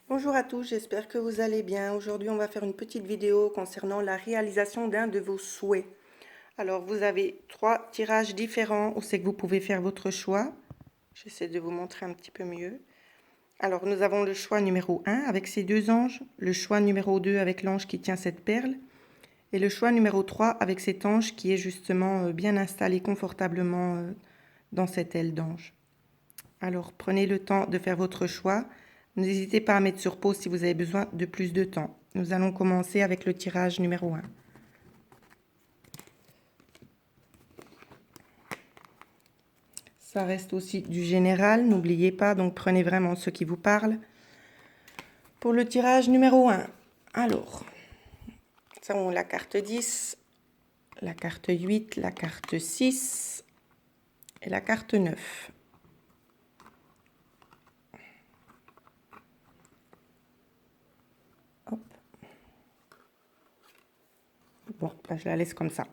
Bonjour à tous, j'espère que vous allez bien. Aujourd'hui, on va faire une petite vidéo concernant la réalisation d'un de vos souhaits. Alors, vous avez 3 tirages différents où c'est que vous pouvez faire votre choix. J'essaie de vous montrer un petit peu mieux. Alors, nous avons le choix numéro 1 avec ces 2 anges, le choix numéro 2 avec l'ange qui tient cette perle, et le choix numéro 3 avec cet ange qui est justement bien installé confortablement dans cette aile d'ange. Alors, prenez le temps de faire votre choix. N'hésitez pas à mettre sur pause si vous avez besoin de plus de temps. Nous allons commencer avec le tirage numéro 1. Ça reste aussi du général, n'oubliez pas, donc prenez vraiment ce qui vous parle. Pour le tirage numéro 1, alors, nous avons la carte 10, la carte 8, la carte 6 et la carte 9. Hop. Bon, là, je la laisse comme ça.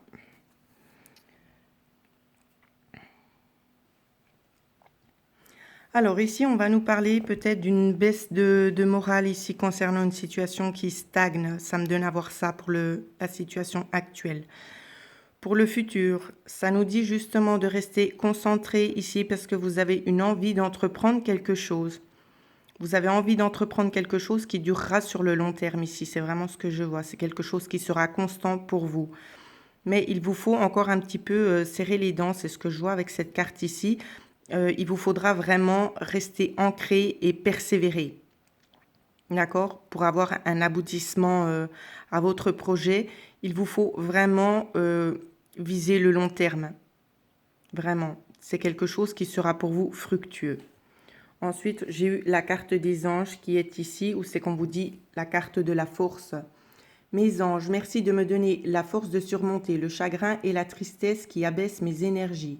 Alors ici, on va nous parler peut-être d'une baisse de morale ici concernant une situation qui stagne. Ça me donne à voir ça pour la situation actuelle. Pour le futur, ça nous dit justement de rester concentré ici parce que vous avez une envie d'entreprendre quelque chose. Vous avez envie d'entreprendre quelque chose qui durera sur le long terme ici. C'est vraiment ce que je vois. C'est quelque chose qui sera constant pour vous. Mais il vous faut encore un petit peu serrer les dents. C'est ce que je vois avec cette carte ici. Il vous faudra vraiment rester ancré et persévérer. D'accord? Pour avoir un aboutissement à votre projet, il vous faut vraiment viser le long terme. Vraiment. C'est quelque chose qui sera pour vous fructueux. Ensuite, j'ai eu la carte des anges qui est ici, où c'est qu'on vous dit la carte de la force. Mes anges, merci de me donner la force de surmonter le chagrin et la tristesse qui abaissent mes énergies.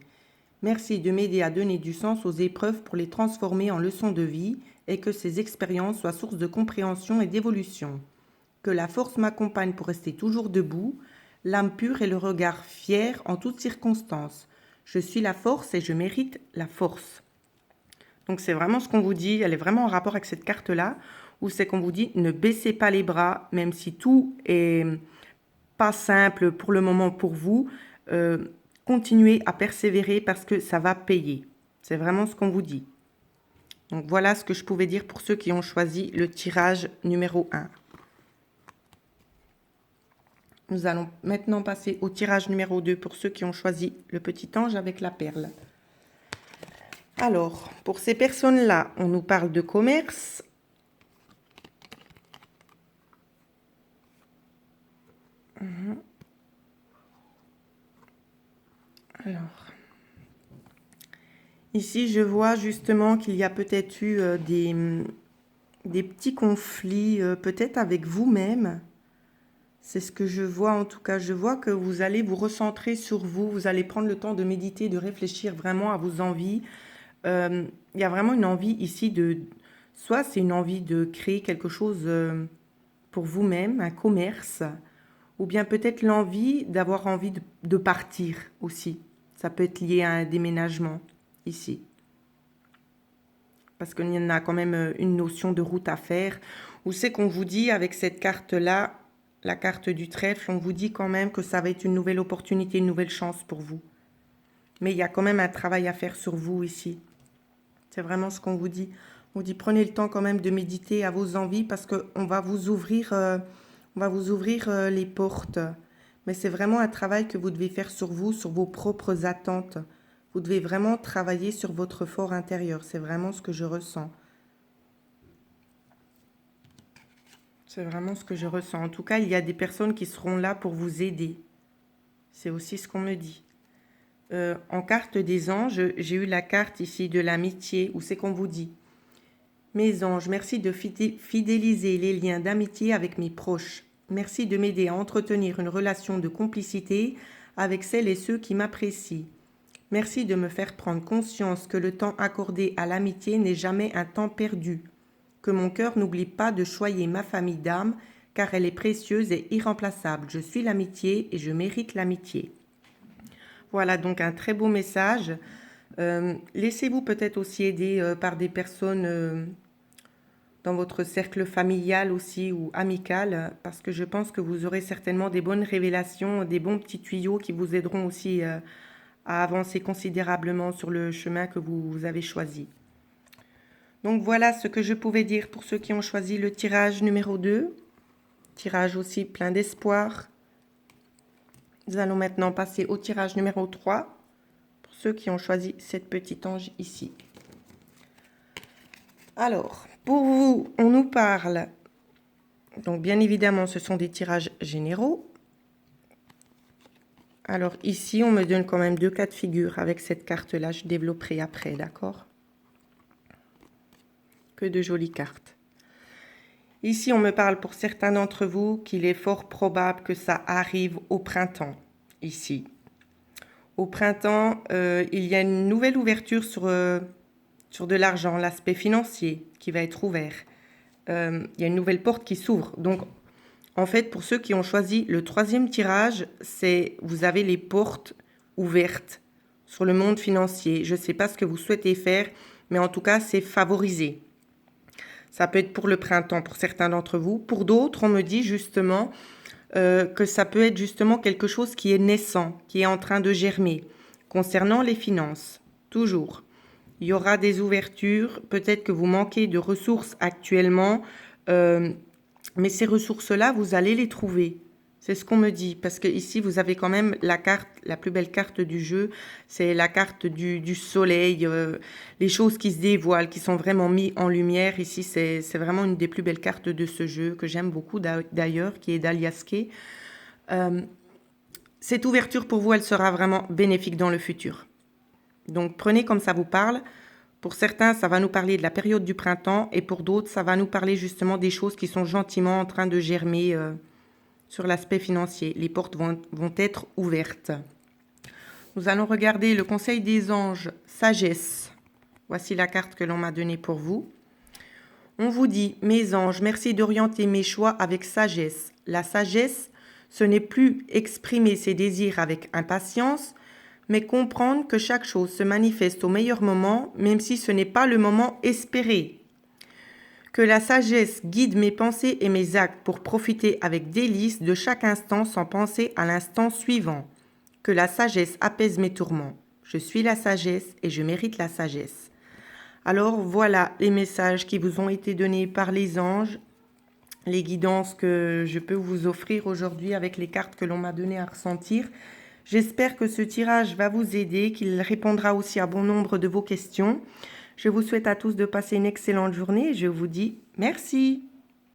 Merci de m'aider à donner du sens aux épreuves pour les transformer en leçons de vie et que ces expériences soient source de compréhension et d'évolution. Que la force m'accompagne pour rester toujours debout, l'âme pure et le regard fier en toutes circonstances. Je suis la force et je mérite la force. Donc c'est vraiment ce qu'on vous dit, elle est vraiment en rapport avec cette carte-là, où c'est qu'on vous dit ne baissez pas les bras, même si tout est pas simple pour le moment pour vous, continuez à persévérer parce que ça va payer. C'est vraiment ce qu'on vous dit. Donc voilà ce que je pouvais dire pour ceux qui ont choisi le tirage numéro 1. Nous allons maintenant passer au tirage numéro 2 pour ceux qui ont choisi le petit ange avec la perle. Alors, pour ces personnes-là, on nous parle de commerce. Alors, ici, je vois justement qu'il y a peut-être eu des petits conflits, peut-être avec vous-même. C'est ce que je vois en tout cas. Je vois que vous allez vous recentrer sur vous. Vous allez prendre le temps de méditer, de réfléchir vraiment à vos envies. Il y a vraiment une envie ici de... Soit c'est une envie de créer quelque chose pour vous-même, un commerce, ou bien peut-être l'envie d'avoir envie de partir aussi. Ça peut être lié à un déménagement ici. Parce qu'il y en a quand même une notion de route à faire. Ou c'est qu'on vous dit avec cette carte-là, la carte du trèfle, on vous dit quand même que ça va être une nouvelle opportunité, une nouvelle chance pour vous. Mais il y a quand même un travail à faire sur vous ici. C'est vraiment ce qu'on vous dit. On vous dit prenez le temps quand même de méditer à vos envies parce qu'on va vous ouvrir, les portes. Mais c'est vraiment un travail que vous devez faire sur vous, sur vos propres attentes. Vous devez vraiment travailler sur votre fort intérieur. C'est vraiment ce que je ressens. C'est vraiment ce que je ressens. En tout cas, il y a des personnes qui seront là pour vous aider. C'est aussi ce qu'on me dit. En carte des anges, j'ai eu la carte ici de l'amitié, où c'est qu'on vous dit. Mes anges, merci de fidéliser les liens d'amitié avec mes proches. Merci de m'aider à entretenir une relation de complicité avec celles et ceux qui m'apprécient. Merci de me faire prendre conscience que le temps accordé à l'amitié n'est jamais un temps perdu. Que mon cœur n'oublie pas de choyer ma famille d'âme, car elle est précieuse et irremplaçable. Je suis l'amitié et je mérite l'amitié. Voilà donc un très beau message. Laissez-vous peut-être aussi aider par des personnes dans votre cercle familial aussi ou amical, parce que je pense que vous aurez certainement des bonnes révélations, des bons petits tuyaux qui vous aideront aussi à avancer considérablement sur le chemin que vous avez choisi. Donc voilà ce que je pouvais dire pour ceux qui ont choisi le tirage numéro 2. Tirage aussi plein d'espoir. Nous allons maintenant passer au tirage numéro 3 pour ceux qui ont choisi cette petite ange ici. Alors, pour vous, on nous parle, donc bien évidemment, ce sont des tirages généraux. Alors ici, on me donne quand même 2 cas de figure avec cette carte-là, je développerai après, d'accord? Que de jolies cartes. Ici, on me parle pour certains d'entre vous qu'il est fort probable que ça arrive au printemps, ici. Au printemps, il y a une nouvelle ouverture sur de l'argent, l'aspect financier qui va être ouvert. Il y a une nouvelle porte qui s'ouvre. Donc, en fait, pour ceux qui ont choisi le 3e tirage, c'est vous avez les portes ouvertes sur le monde financier. Je ne sais pas ce que vous souhaitez faire, mais en tout cas, c'est favorisé. Ça peut être pour le printemps pour certains d'entre vous. Pour d'autres, on me dit justement que ça peut être justement quelque chose qui est naissant, qui est en train de germer. Concernant les finances, toujours. Il y aura des ouvertures, peut-être que vous manquez de ressources actuellement, mais ces ressources-là, vous allez les trouver. C'est ce qu'on me dit, parce que ici, vous avez quand même la carte, la plus belle carte du jeu, c'est la carte du soleil, les choses qui se dévoilent, qui sont vraiment mises en lumière. Ici, c'est vraiment une des plus belles cartes de ce jeu, que j'aime beaucoup d'ailleurs, qui est d'Aliaské. Cette ouverture, pour vous, elle sera vraiment bénéfique dans le futur. Donc, prenez comme ça vous parle. Pour certains, ça va nous parler de la période du printemps, et pour d'autres, ça va nous parler justement des choses qui sont gentiment en train de germer sur l'aspect financier. Les portes vont être ouvertes. Nous allons regarder le conseil des anges, sagesse. Voici la carte que l'on m'a donnée pour vous. On vous dit, mes anges, merci d'orienter mes choix avec sagesse. La sagesse, ce n'est plus exprimer ses désirs avec impatience, mais comprendre que chaque chose se manifeste au meilleur moment, même si ce n'est pas le moment espéré. Que la sagesse guide mes pensées et mes actes pour profiter avec délice de chaque instant sans penser à l'instant suivant. Que la sagesse apaise mes tourments. Je suis la sagesse et je mérite la sagesse. Alors voilà les messages qui vous ont été donnés par les anges, les guidances que je peux vous offrir aujourd'hui avec les cartes que l'on m'a données à ressentir. J'espère que ce tirage va vous aider, qu'il répondra aussi à bon nombre de vos questions. Je vous souhaite à tous de passer une excellente journée et je vous dis merci.